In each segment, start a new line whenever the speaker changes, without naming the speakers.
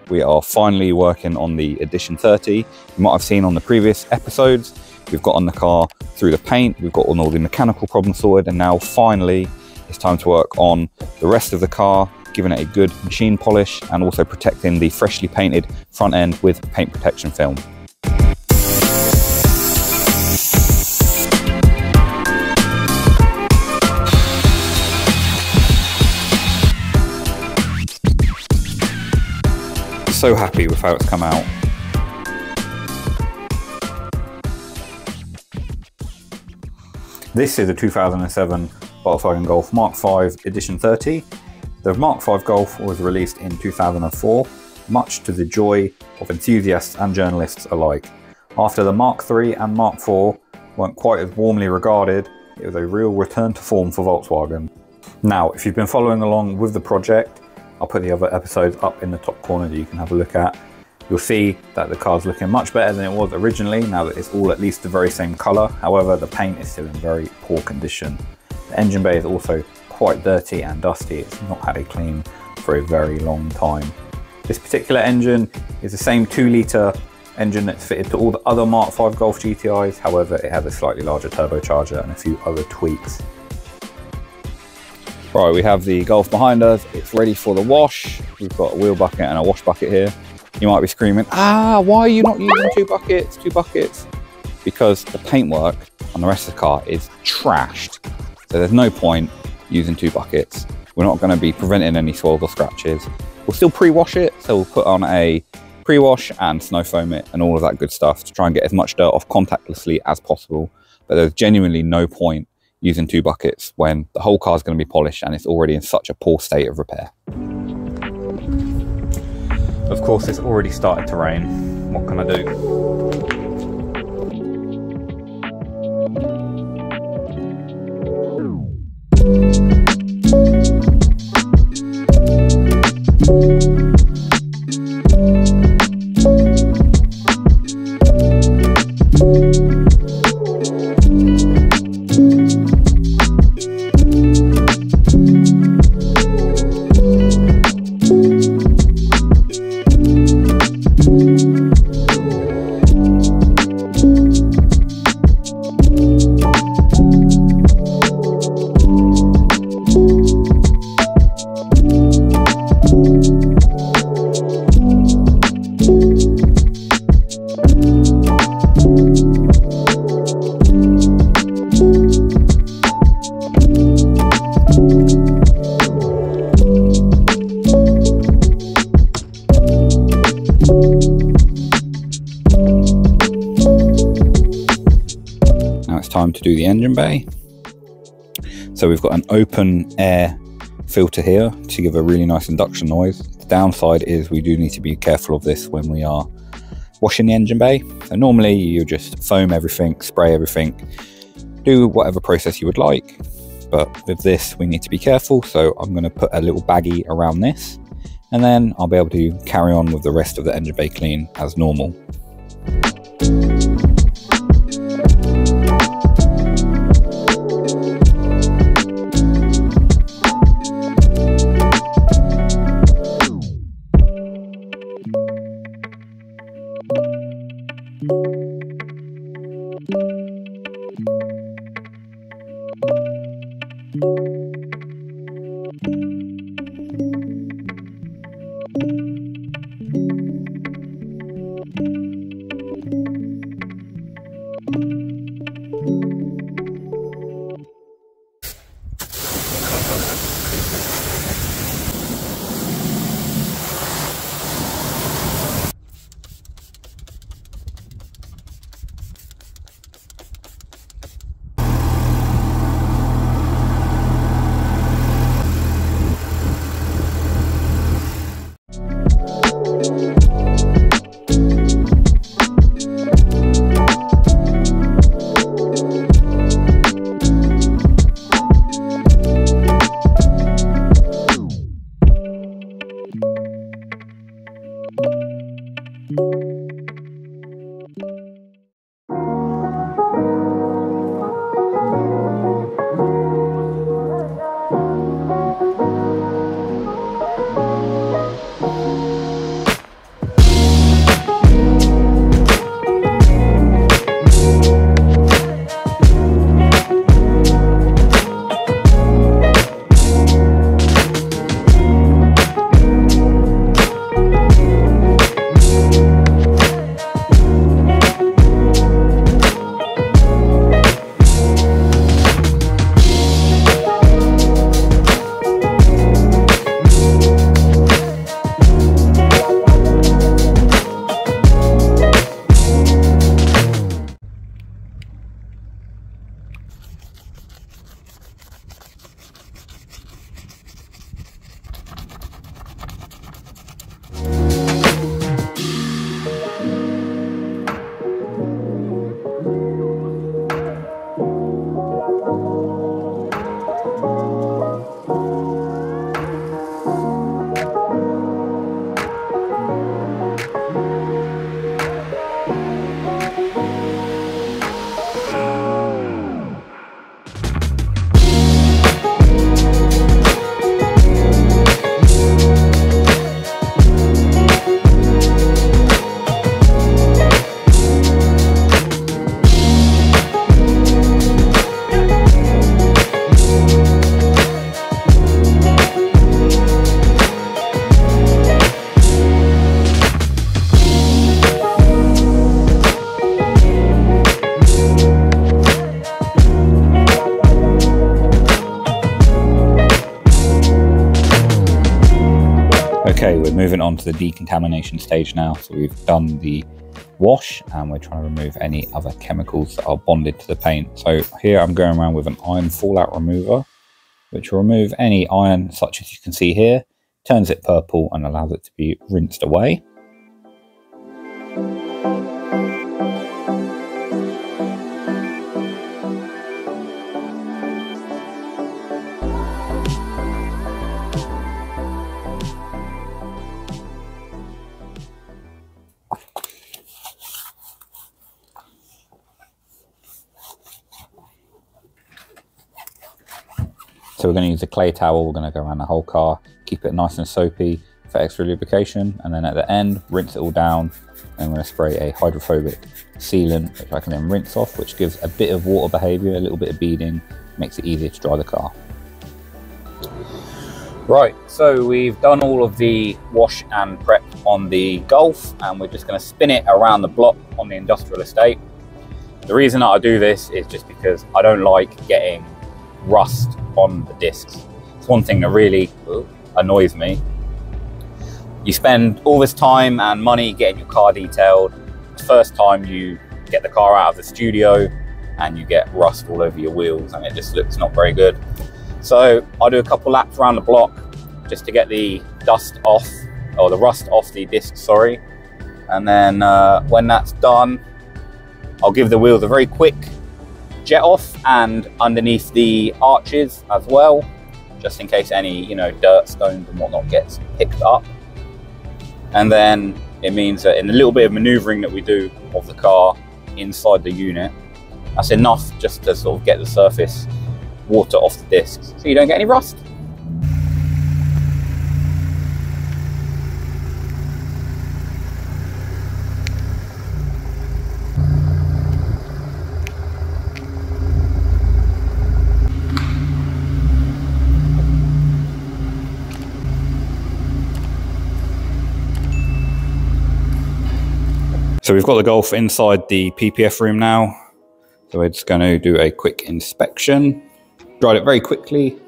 we are finally working on the Edition 30. You might have seen on the previous episodes, we've got on the car through the paint, we've got on all the mechanical problems sorted, and now finally it's time to work on the rest of the car, giving it a good machine polish and also protecting the freshly painted front end with paint protection film. So happy with how it's come out. This is a 2007 Volkswagen Golf Mark V Edition 30. The Mark V Golf was released in 2004, much to the joy of enthusiasts and journalists alike. After the Mark III and Mark IV weren't quite as warmly regarded, it was a real return to form for Volkswagen. Now, if you've been following along with the project, I'll put the other episodes up in the top corner that you can have a look at. You'll see that the car's looking much better than it was originally, now that it's all at least the very same colour. However, the paint is still in very poor condition. The engine bay is also quite dirty and dusty. It's not had a clean for a very long time. This particular engine is the same 2-litre engine that's fitted to all the other Mark V Golf GTIs. However, it has a slightly larger turbocharger and a few other tweaks. Right, we have the Golf behind us. It's ready for the wash. We've got a wheel bucket and a wash bucket here. You might be screaming, why are you not using two buckets? Because the paintwork on the rest of the car is trashed. So there's no point using 2 buckets. We're not going to be preventing any soils or scratches. We'll still pre-wash it. So we'll put on a pre-wash and snow foam it and all of that good stuff to try and get as much dirt off contactlessly as possible. But there's genuinely no point using 2 buckets when the whole car is going to be polished and it's already in such a poor state of repair. Of course, it's already started to rain. What can I do? Time to do the engine bay. So we've got an open air filter here to give a really nice induction noise. The downside is we do need to be careful of this when we are washing the engine bay. So normally you just foam everything, spray everything, do whatever process you would like, but with this we need to be careful. So I'm going to put a little baggie around this and then I'll be able to carry on with the rest of the engine bay clean as normal. Okay, we're moving on to the decontamination stage now. So we've done the wash and we're trying to remove any other chemicals that are bonded to the paint. So here I'm going around with an iron fallout remover, which will remove any iron, such as you can see here, turns it purple and allows it to be rinsed away. So we're going to use a clay towel, we're going to go around the whole car, keep it nice and soapy for extra lubrication, and then at the end, rinse it all down, and I'm going to spray a hydrophobic sealant, which I can then rinse off, which gives a bit of water behaviour, a little bit of beading, makes it easier to dry the car. Right, so we've done all of the wash and prep on the Golf, and we're just going to spin it around the block on the industrial estate. The reason that I do this is just because I don't like getting rust on the discs. It's one thing that really annoys me. You spend all this time and money getting your car detailed. It's the first time you get the car out of the studio and you get rust all over your wheels and it just looks not very good. So I do a couple laps around the block just to get the dust off, or the rust off the discs, sorry. And then when that's done, I'll give the wheels a very quick jet off and underneath the arches as well, just in case any, you know, dirt, stones and whatnot gets picked up. And then it means that in the little bit of maneuvering that we do of the car inside the unit, that's enough just to sort of get the surface water off the discs so you don't get any rust. So we've got the Golf inside the PPF room now. So we're just going to do a quick inspection. Dried it very quickly.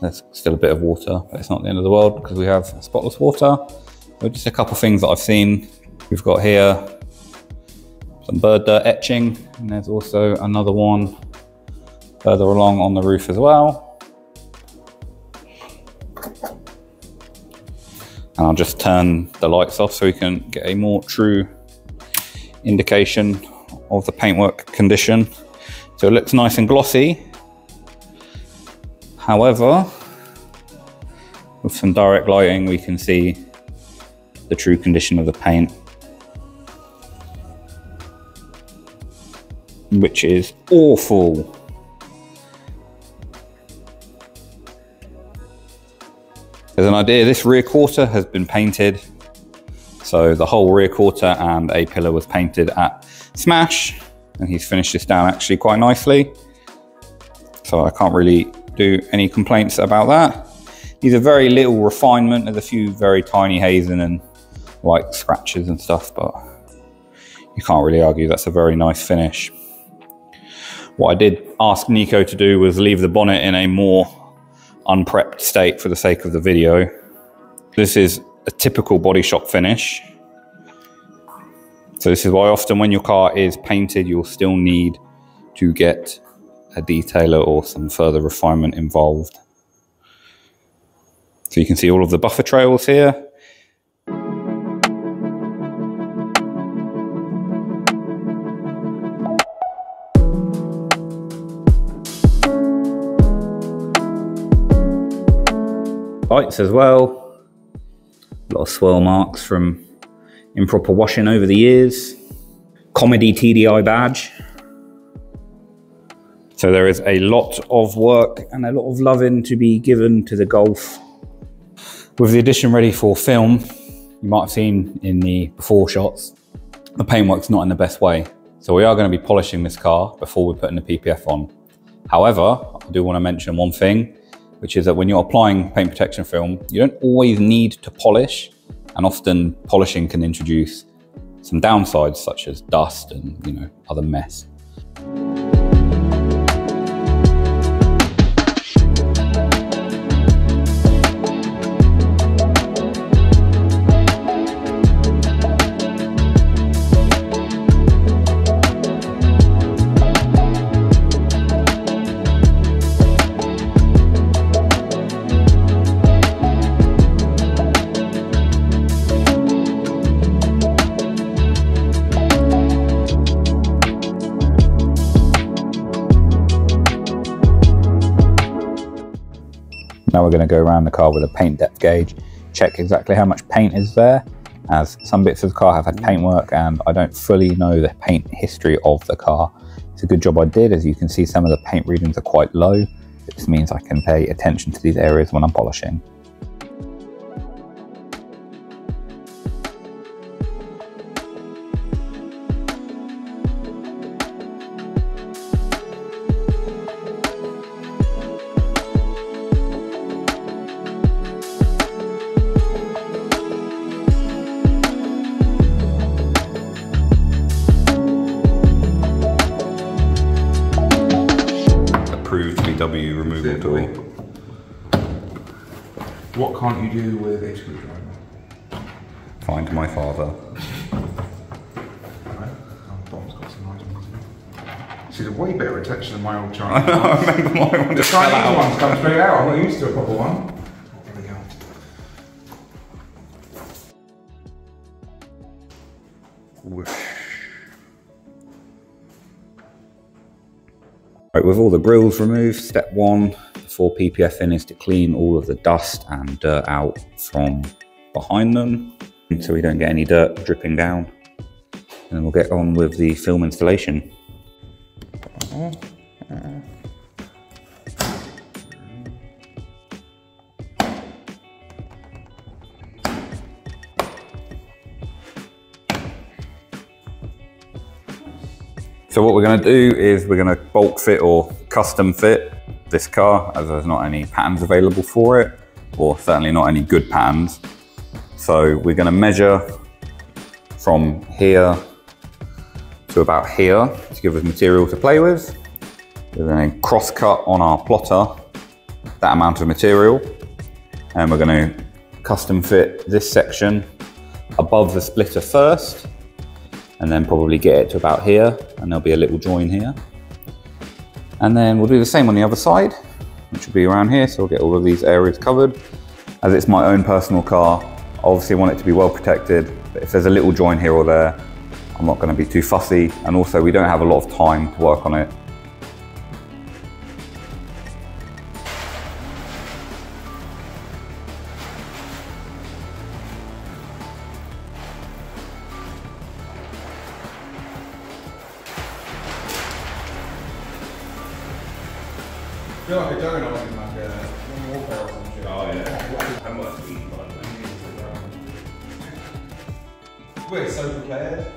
There's still a bit of water, but it's not the end of the world because we have spotless water. So just a couple of things that I've seen. We've got here some bird dirt etching, and there's also another one further along on the roof as well. And I'll just turn the lights off so we can get a more true indication of the paintwork condition. So it looks nice and glossy. However, with some direct lighting, we can see the true condition of the paint, which is awful. As an idea, this rear quarter has been painted. So the whole rear quarter and a pillar was painted at Smash, and he's finished this down actually quite nicely. So I can't really do any complaints about that. These are very little refinement. There's a few very tiny hazing and like scratches and stuff, but you can't really argue that's a very nice finish. What I did ask Nico to do was leave the bonnet in a more unprepped state for the sake of the video. This is a typical body shop finish. So this is why often when your car is painted, you'll still need to get a detailer or some further refinement involved. So you can see all of the buffer trails here. Lights as well. A lot of swirl marks from improper washing over the years. Comedy TDI badge. So there is a lot of work and a lot of loving to be given to the Golf. With the addition ready for film, you might have seen in the before shots, the paintwork's not in the best way. So we are going to be polishing this car before we're putting the PPF on. However, I do want to mention one thing, which is that when you're applying paint protection film, you don't always need to polish, and often polishing can introduce some downsides such as dust and, you know, other mess. Now we're going to go around the car with a paint depth gauge, check exactly how much paint is there, as some bits of the car have had paintwork and I don't fully know the paint history of the car. It's a good job I did. As you can see, some of the paint readings are quite low. This means I can pay attention to these areas when I'm polishing. VW removal tool.
What can't you do with a screwdriver?
Find my father.
Dom's got some nice ones. See, a way better retention than my old Chinese.
I know, I remember my one.
The Chinese ones come straight out. I'm not used to a proper one. There we go.
Whoosh. Right, with all the grills removed, step one before PPFing is to clean all of the dust and dirt out from behind them so we don't get any dirt dripping down. And then we'll get on with the film installation. So what we're going to do is we're going to bulk fit or custom fit this car, as there's not any patterns available for it, or certainly not any good patterns. So we're going to measure from here to about here to give us material to play with. We're going to cross cut on our plotter that amount of material, and we're going to custom fit this section above the splitter first, and then probably get it to about here, and there'll be a little join here. And then we'll do the same on the other side, which will be around here, so we'll get all of these areas covered. As it's my own personal car, I obviously want it to be well protected, but if there's a little join here or there, I'm not going to be too fussy, and also we don't have a lot of time to work on it.
I feel like a donut in like a warfare or some shit.
Oh yeah. I'm not eating
We're so prepared.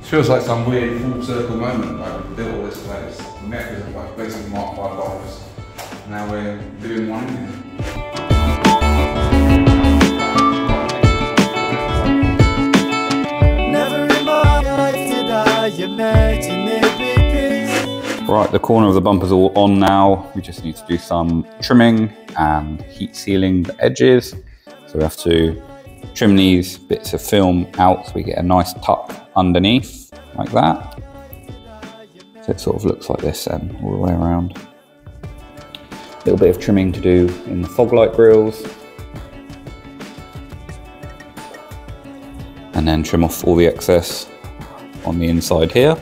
Feels like some weird full circle moment, like we built all this place. We met with like basically Mark 5 Golfs. Now we're doing one in here.
Never in my life did I imagine there'd be peace.
Right, the corner of the bumper's all on now. We just need to do some trimming and heat sealing the edges. So we have to trim these bits of film out so we get a nice tuck underneath, like that. So it sort of looks like this then, all the way around. A little bit of trimming to do in the fog light grills. And then trim off all the excess on the inside here.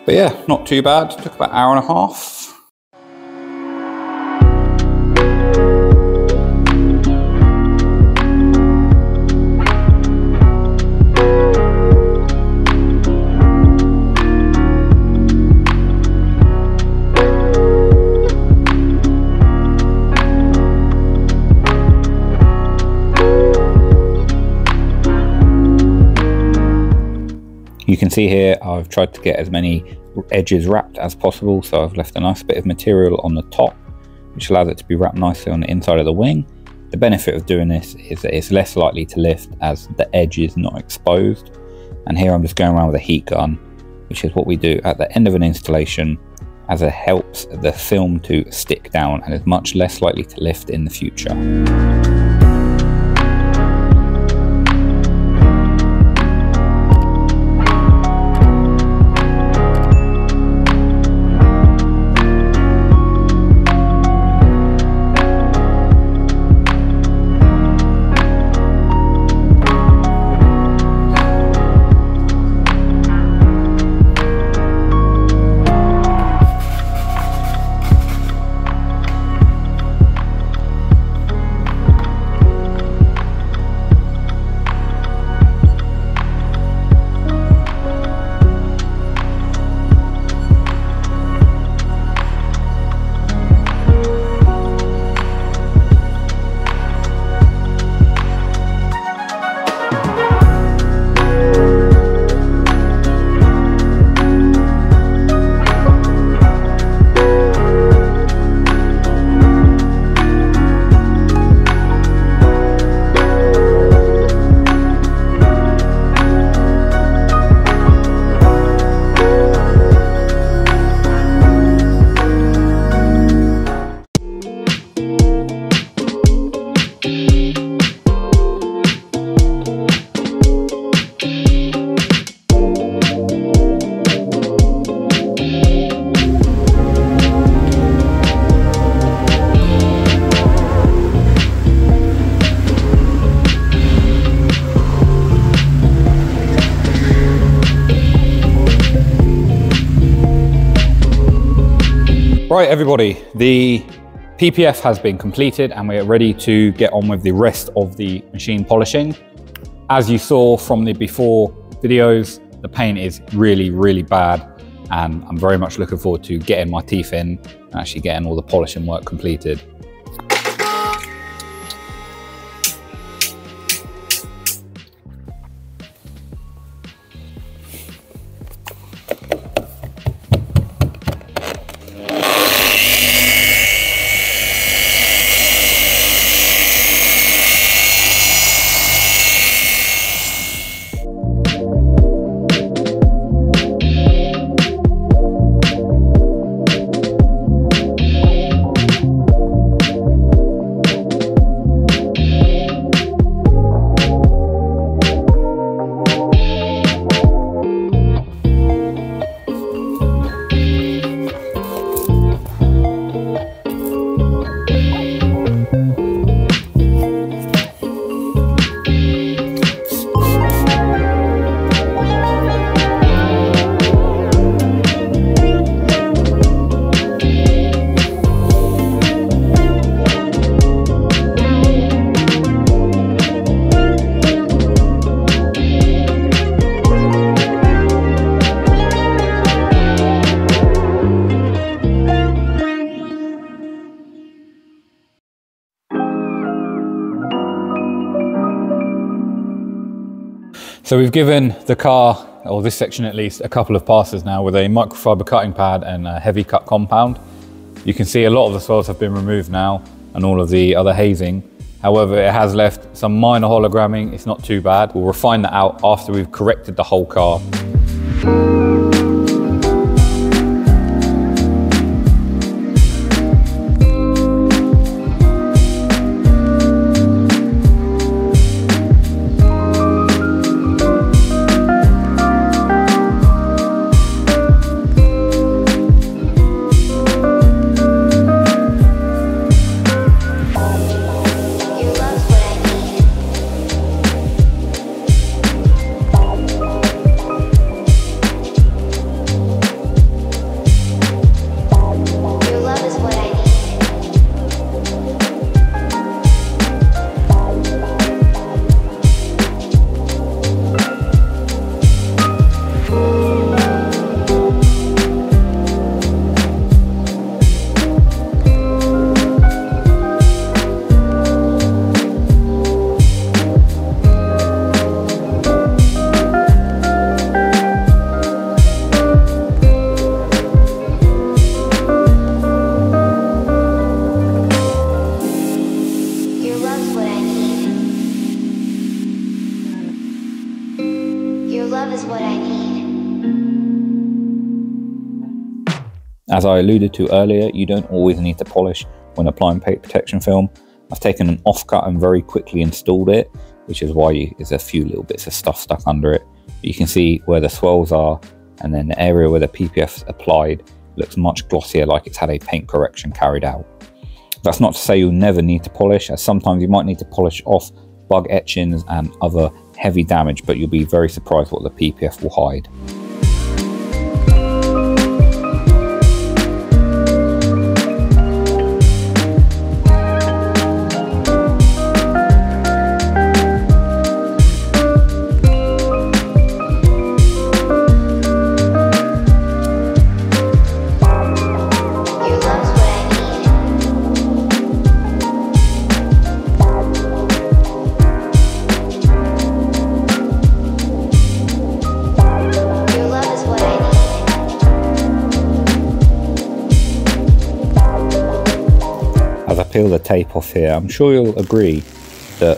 But yeah, not too bad. Took about an hour and a half. You can see here I've tried to get as many edges wrapped as possible, so I've left a nice bit of material on the top which allows it to be wrapped nicely on the inside of the wing. The benefit of doing this is that it's less likely to lift as the edge is not exposed. And here I'm just going around with a heat gun, which is what we do at the end of an installation, as it helps the film to stick down and is much less likely to lift in the future. Right everybody, the PPF has been completed and we're ready to get on with the rest of the machine polishing. As you saw from the before videos, the paint is really bad, and I'm very much looking forward to getting my teeth in and actually getting all the polishing work completed. So we've given the car, or this section at least, a couple of passes now with a microfiber cutting pad and a heavy cut compound. You can see a lot of the swirls have been removed now and all of the other hazing. However, it has left some minor hologramming. It's not too bad. We'll refine that out after we've corrected the whole car.
love is what I need.
As I alluded to earlier, you don't always need to polish when applying paint protection film. I've taken an offcut and very quickly installed it, which is why there's a few little bits of stuff stuck under it. But you can see where the swells are, and then the area where the PPF's applied looks much glossier, like it's had a paint correction carried out. That's not to say you'll never need to polish, as sometimes you might need to polish off bug etchings and other heavy damage, but you'll be very surprised what the PPF will hide. As I peel the tape off here, I'm sure you'll agree that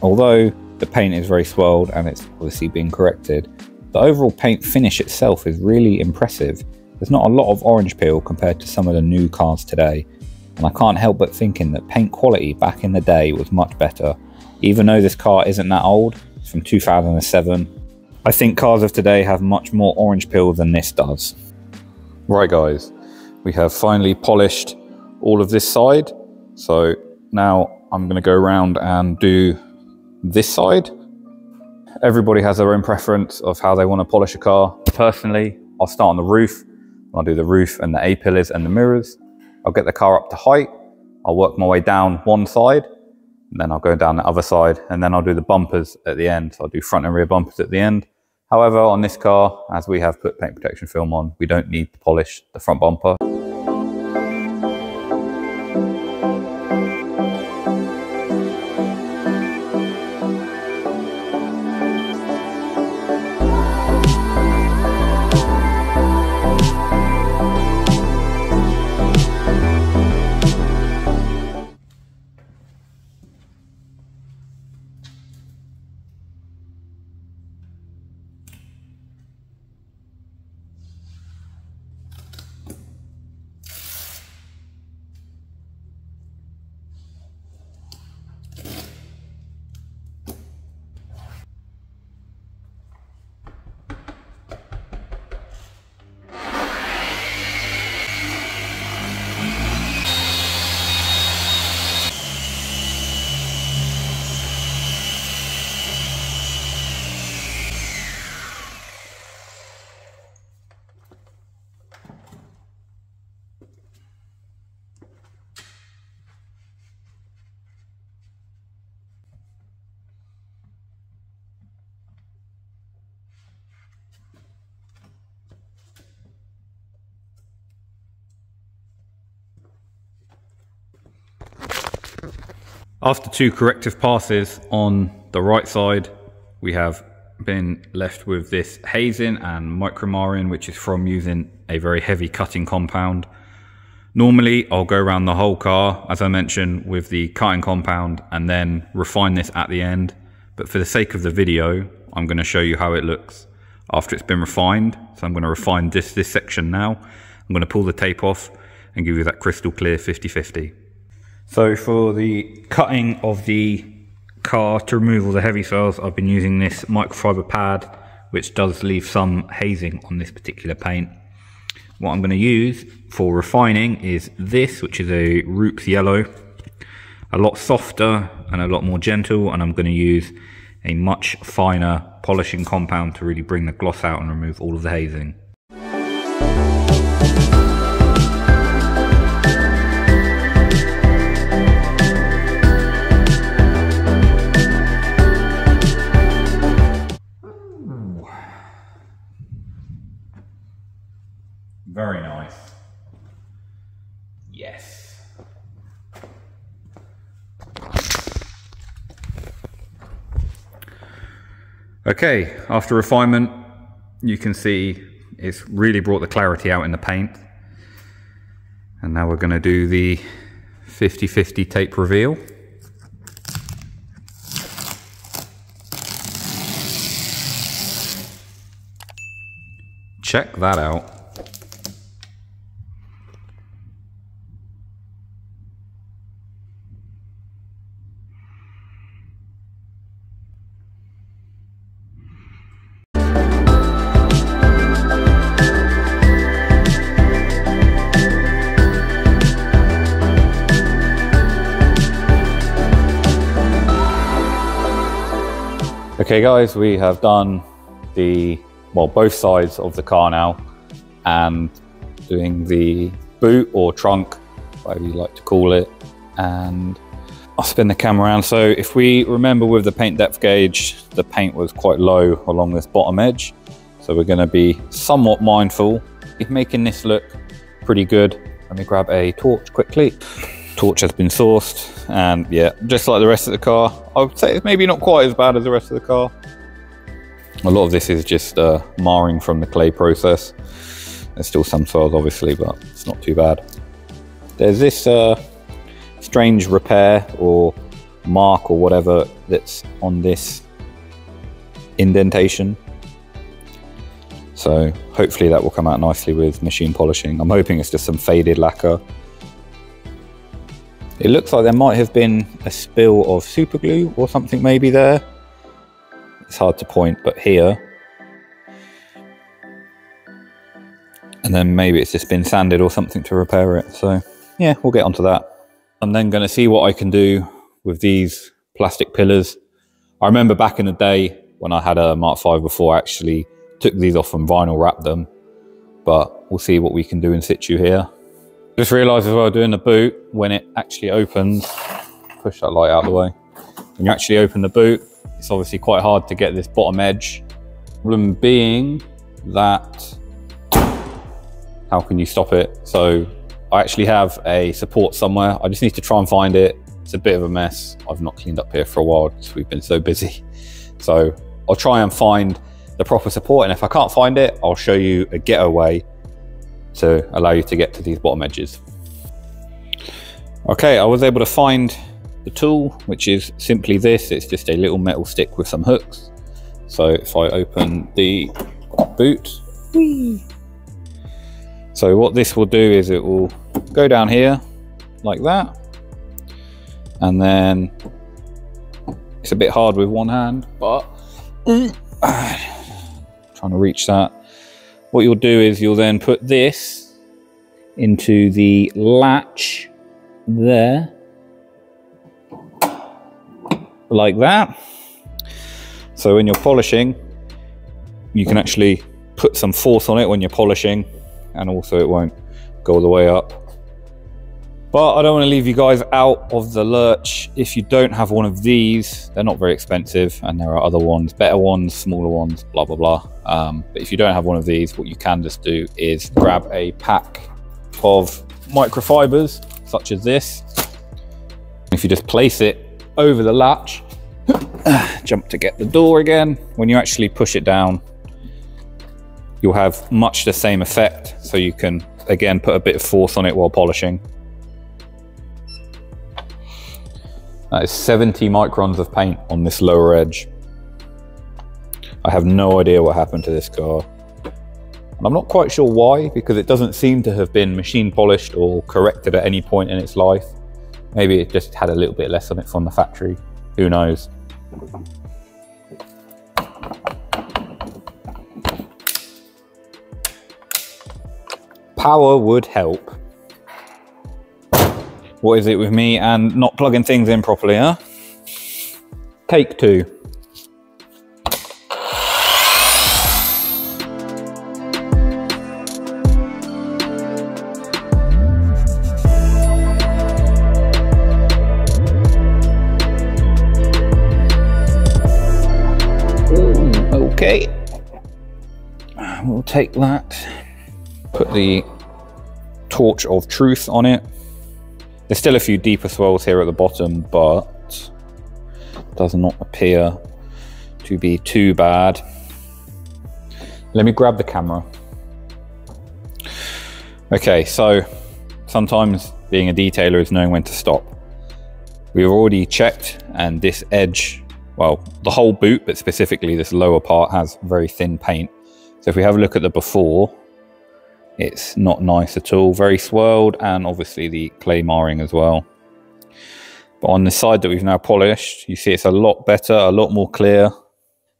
although the paint is very swirled and it's obviously being corrected, the overall paint finish itself is really impressive. There's not a lot of orange peel compared to some of the new cars today, and I can't help but thinking that paint quality back in the day was much better. Even though this car isn't that old, it's from 2007, I think cars of today have much more orange peel than this does. Right guys, we have finally polished all of this side, so now I'm going to go around and do this side. Everybody has their own preference of how they want to polish a car. Personally, I'll start on the roof. I'll do the roof and the A-pillars and the mirrors. I'll get the car up to height. I'll work my way down one side, and then I'll go down the other side, and then I'll do the bumpers at the end. So I'll do front and rear bumpers at the end. However, on this car, as we have put paint protection film on, we don't need to polish the front bumper. After two corrective passes on the right side, we have been left with this hazing and micromarring, which is from using a very heavy cutting compound. Normally, I'll go around the whole car, as I mentioned, with the cutting compound and then refine this at the end. But for the sake of the video, I'm going to show you how it looks after it's been refined. So I'm going to refine this section now. I'm going to pull the tape off and give you that crystal clear 50-50. So for the cutting of the car to remove all the heavy swells, I've been using this microfiber pad, which does leave some hazing on this particular paint. What I'm going to use for refining is this, which is a Roops yellow, a lot softer and a lot more gentle, and I'm going to use a much finer polishing compound to really bring the gloss out and remove all of the hazing. Very nice. Yes. Okay, after refinement, you can see it's really brought the clarity out in the paint. And now we're going to do the 50-50 tape reveal. Check that out. Okay guys, we have done both sides of the car now, and doing the boot or trunk, whatever you like to call it, and I'll spin the camera around. So if we remember with the paint depth gauge, the paint was quite low along this bottom edge. So we're going to be somewhat mindful of making this look pretty good. Let me grab a torch quickly. Torch has been sourced, and yeah, just like the rest of the car. I would say it's maybe not quite as bad as the rest of the car. A lot of this is just marring from the clay process. There's still some swirls obviously, but it's not too bad. There's this strange repair or mark or whatever that's on this indentation. So hopefully that will come out nicely with machine polishing. I'm hoping it's just some faded lacquer. It looks like there might have been a spill of super glue or something maybe there. It's hard to point, but here. And then maybe it's just been sanded or something to repair it. So yeah, we'll get onto that. I'm then going to see what I can do with these plastic pillars. I remember back in the day when I had a Mark V before, I actually took these off and vinyl wrapped them. But we'll see what we can do in situ here. Just realised as well doing the boot, when it actually opens, push that light out of the way. When you actually open the boot, it's obviously quite hard to get this bottom edge. Problem being that, how can you stop it? So I actually have a support somewhere. I just need to try and find it. It's a bit of a mess. I've not cleaned up here for a while because we've been so busy. So I'll try and find the proper support, and if I can't find it, I'll show you a getaway to allow you to get to these bottom edges. Okay, I was able to find the tool, which is simply this. It's just a little metal stick with some hooks. So if I open the boot, whee. So what this will do is it will go down here like that, and then it's a bit hard with one hand, but trying to reach that. What you'll do is you'll then put this into the latch there, like that. So when you're polishing, you can actually put some force on it when you're polishing, and also it won't go all the way up. But I don't want to leave you guys out of the lurch. If you don't have one of these, they're not very expensive, and there are other ones, better ones, smaller ones, blah, blah, blah. But if you don't have one of these, what you can just do is grab a pack of microfibers, such as this. If you just place it over the latch, jump to get the door again. When you actually push it down, you'll have much the same effect. So you can, again, put a bit of force on it while polishing. That is 70 microns of paint on this lower edge. I have no idea what happened to this car. And I'm not quite sure why, because it doesn't seem to have been machine polished or corrected at any point in its life. Maybe it just had a little bit less on it from the factory. Who knows? Power would help. What is it with me and not plugging things in properly, huh? Take two. Okay. We'll take that. Put the torch of truth on it. There's still a few deeper swirls here at the bottom, but does not appear to be too bad. Let me grab the camera. Okay, so sometimes being a detailer is knowing when to stop. We've already checked, and this edge, well, the whole boot, but specifically this lower part, has very thin paint. So if we have a look at the before, it's not nice at all, very swirled, and obviously the clay marring as well. But on the side that we've now polished, you see it's a lot better, a lot more clear.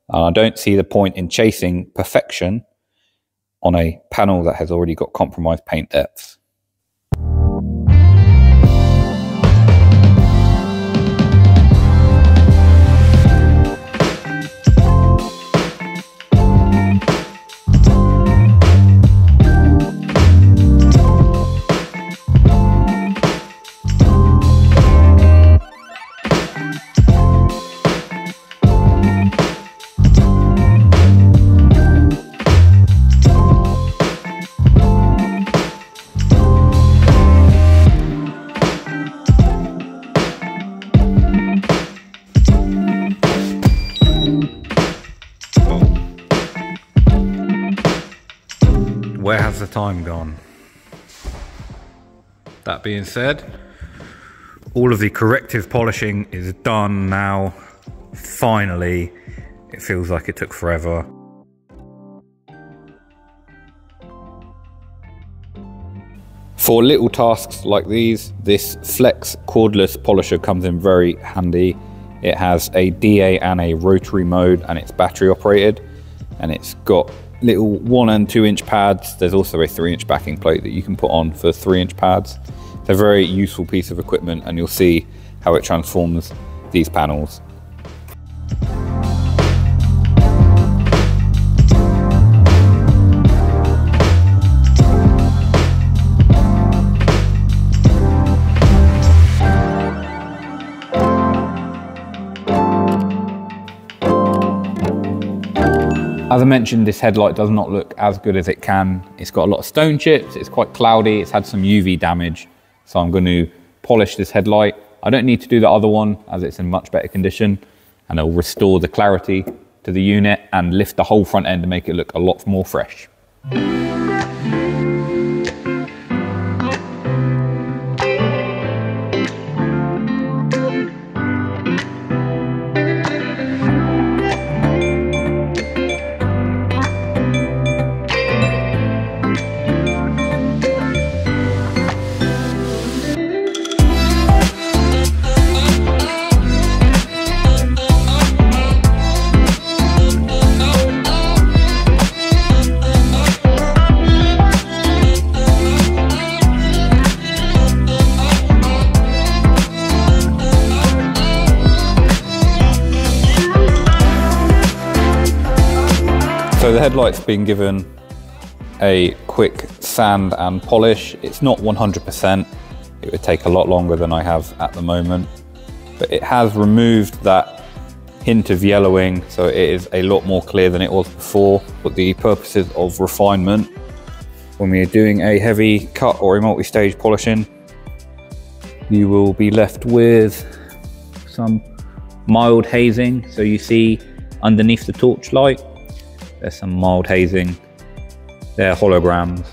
And I don't see the point in chasing perfection on a panel that has already got compromised paint depths. Where has the time gone? That being said, all of the corrective polishing is done now. Finally, it feels like it took forever. For little tasks like these, this Flex cordless polisher comes in very handy. It has a DA and a rotary mode, and it's battery operated, and it's got little 1 and 2 inch pads. There's also a 3-inch backing plate that you can put on for 3-inch pads. It's a very useful piece of equipment, and you'll see how it transforms these panels. As I mentioned, this headlight does not look as good as it can. It's got a lot of stone chips, it's quite cloudy, it's had some UV damage. So I'm going to polish this headlight. I don't need to do the other one as it's in much better condition, and it'll restore the clarity to the unit and lift the whole front end to make it look a lot more fresh. So the headlight's been given a quick sand and polish. It's not 100%. It would take a lot longer than I have at the moment, but it has removed that hint of yellowing, so it is a lot more clear than it was before. For the purposes of refinement, when we are doing a heavy cut or a multi-stage polishing, you will be left with some mild hazing. So you see underneath the torchlight, there's some mild hazing. They're holograms.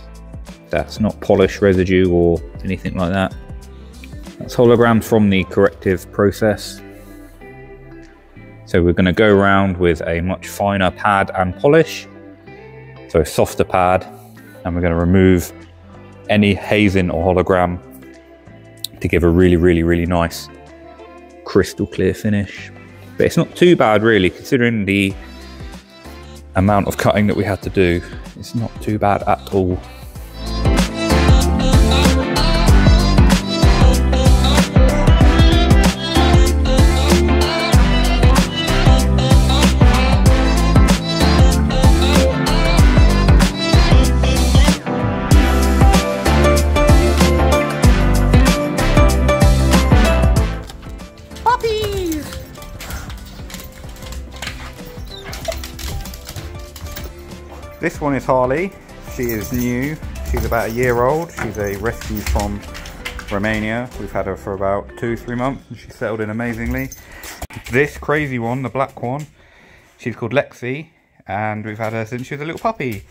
That's not polish residue or anything like that. That's holograms from the corrective process. So we're going to go around with a much finer pad and polish. So a softer pad, and we're going to remove any hazing or hologram to give a really nice crystal clear finish. But it's not too bad really, considering the amount of cutting that we had to do. It's not too bad at all. This one is Harley. She is new. She's about a year old. She's a rescue from Romania. We've had her for about 2-3 months and she's settled in amazingly. This crazy one, the black one, she's called Lexi, and we've had her since she was a little puppy.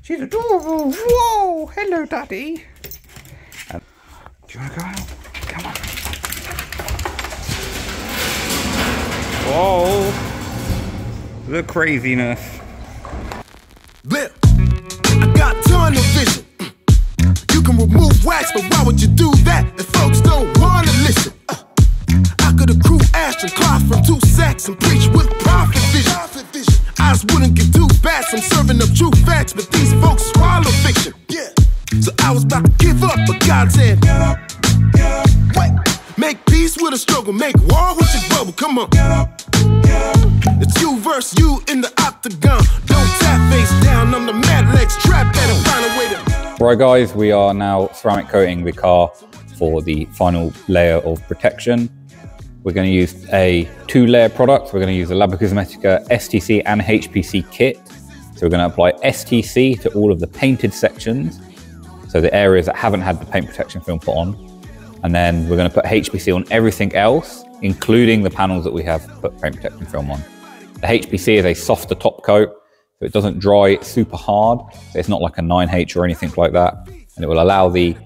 She's adorable. Whoa! Hello, Daddy. And do you want to go out? Come on. Whoa! The craziness.
Blip.
wax, but why would you do that if folks don't wanna listen? I could accrue ash and cloth from 2 sacks and preach with profit vision. Eyes wouldn't get too bad, I'm serving up true facts, but these folks swallow fiction. So I was about to give up, but God said, wait, make peace with a struggle, make war with your bubble, come on. It's you versus you in the octagon. Don't tap face down, I'm the mad legs trapped at a final way to.
Right guys, we are now ceramic coating the car for the final layer of protection. We're going to use a 2-layer product. We're going to use the Labocosmetica STC and HPC kit. So we're going to apply STC to all of the painted sections, so the areas that haven't had the paint protection film put on. And then we're going to put HPC on everything else, including the panels that we have put paint protection film on. The HPC is a softer top coat, so it doesn't dry super hard. So it's not like a 9H or anything like that. And it will allow the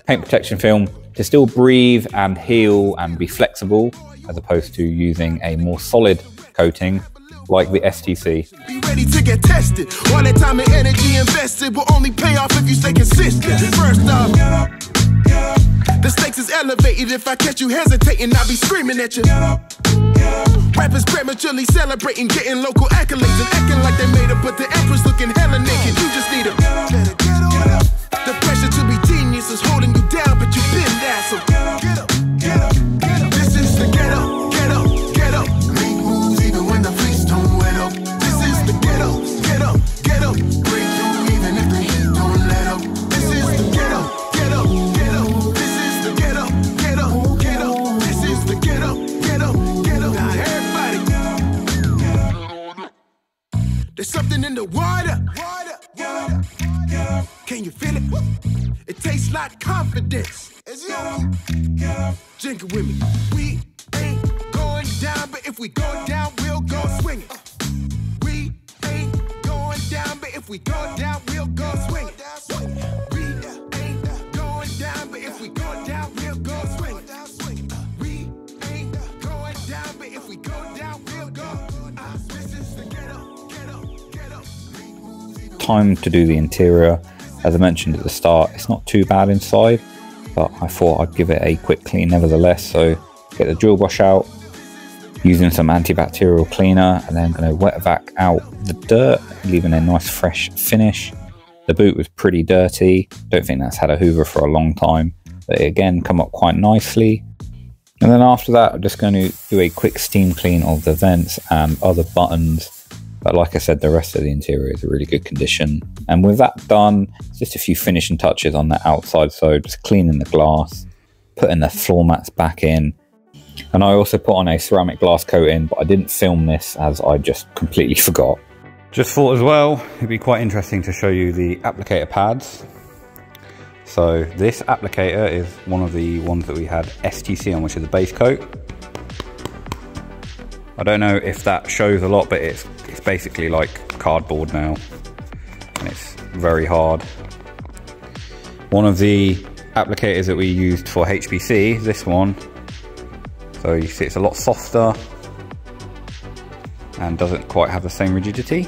paint protection film to still breathe and heal and be flexible, as opposed to using a more solid coating like the STC.
Be ready to get tested. All that time and energy invested will only pay off if you stay consistent. First off, the stakes is elevated. If I catch you hesitating, I'll be screaming at you. Rappers prematurely celebrating, getting local accolades and acting like they made it, but the empress looking hella naked. You just need a the pressure to be genius is holding you down, but you've been there, so get up, get up, get up. This is the get up, get up, get up. Make moves even when the fleece don't wet up. This is the get up, get up, get up. Break through even if the heat don't let up. This is the get up, get up, get up. This is the get up, get up, get up. This is the get up, get up, get up. Now everybody, there's something in the water. Can you feel it? It tastes like confidence. Drink it with me. We ain't going down, but if we go down, we'll go swinging. We ain't going down, but if we go down, we'll go swinging. We ain't going down, but if we go down, we'll go swinging. We ain't going down, but if we go down, we'll go. This is the get up, get up, get up.
Time to do the interior. As I mentioned at the start, it's not too bad inside, but I thought I'd give it a quick clean nevertheless. So get the drill brush out, using some antibacterial cleaner, and then going to wet vac out the dirt, leaving a nice fresh finish. The boot was pretty dirty. Don't think that's had a hoover for a long time, but it again come up quite nicely. And then after that, I'm just going to do a quick steam clean of the vents and other buttons. But like I said, the rest of the interior is in really good condition. And with that done, just a few finishing touches on the outside. So just cleaning the glass, putting the floor mats back in. And I also put on a ceramic glass coating, but I didn't film this as I just completely forgot. Just thought as well, it'd be quite interesting to show you the applicator pads. So this applicator is one of the ones that we had STC on, which is the base coat. I don't know if that shows a lot, but it's basically like cardboard now, and it's very hard. One of the applicators that we used for HPC, this one, so you see it's a lot softer and doesn't quite have the same rigidity.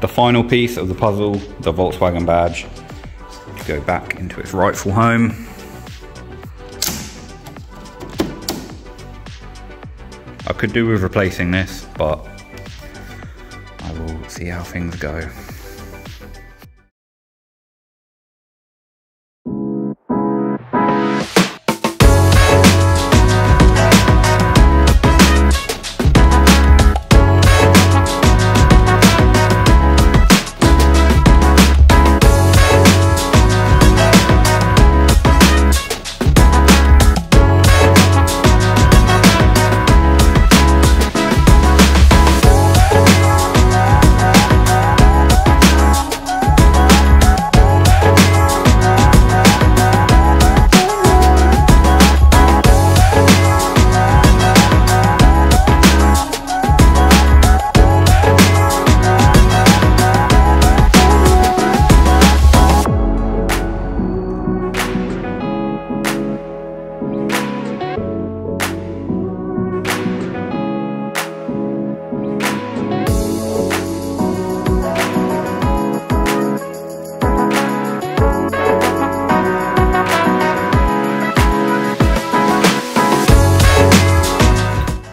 The final piece of the puzzle, the Volkswagen badge, to go back into its rightful home. I could do with replacing this, but I will see how things go.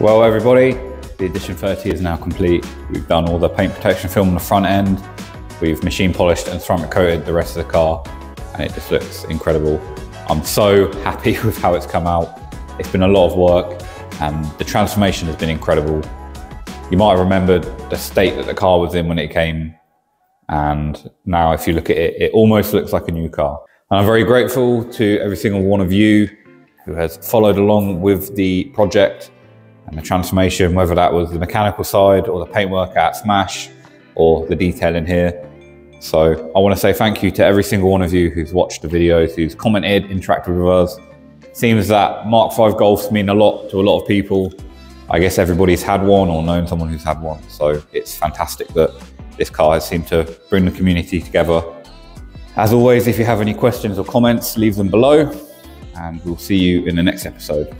Well everybody, the Edition 30 is now complete. We've done all the paint protection film on the front end. We've machine polished and ceramic coated the rest of the car, and it just looks incredible. I'm so happy with how it's come out. It's been a lot of work and the transformation has been incredible. You might have remembered the state that the car was in when it came, and now if you look at it, it almost looks like a new car. And I'm very grateful to every single one of you who has followed along with the project and the transformation, whether that was the mechanical side or the paintwork at Smash or the detailing here. So I want to say thank you to every single one of you who's watched the videos, who's commented, interacted with us. It seems that Mark V Golfs mean a lot to a lot of people. I guess everybody's had one or known someone who's had one. So it's fantastic that this car has seemed to bring the community together. As always, if you have any questions or comments, leave them below, and we'll see you in the next episode.